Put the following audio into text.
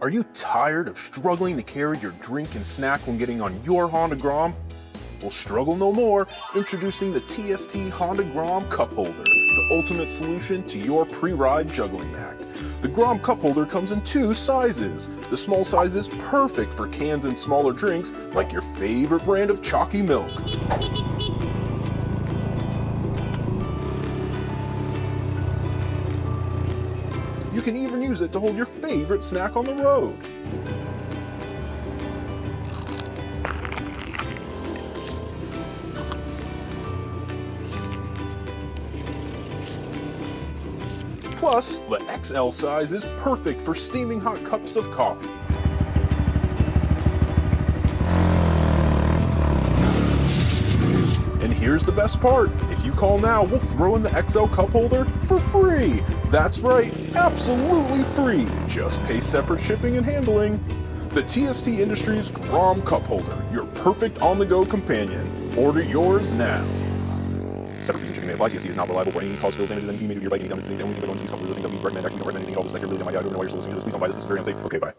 Are you tired of struggling to carry your drink and snack when getting on your Honda Grom? Well, struggle no more. Introducing the TST Honda Grom Cup Holder, the ultimate solution to your pre-ride juggling act. The Grom Cup Holder comes in 2 sizes. The small size is perfect for cans and smaller drinks, like your favorite brand of chalky milk. You can even use it to hold your favorite snack on the road. Plus, the XL size is perfect for steaming hot cups of coffee. And here's the best part. If you call now, we'll throw in the XL cup holder for free. That's right, absolutely free. Just pay separate shipping and handling. The TST Industries Grom Cup Holder, your perfect on-the-go companion. Order yours now. Separate fees and shipping may apply. TST is not reliable for any cause spills, damages, anything made of your bike, any damage to the only thing that go into these cup holders, anything that we recommend. Actually, don't recommend anything. All this like you're really my idea. I don't know why you're still listening to this. Please don't buy this. This is very unsafe. Okay, bye.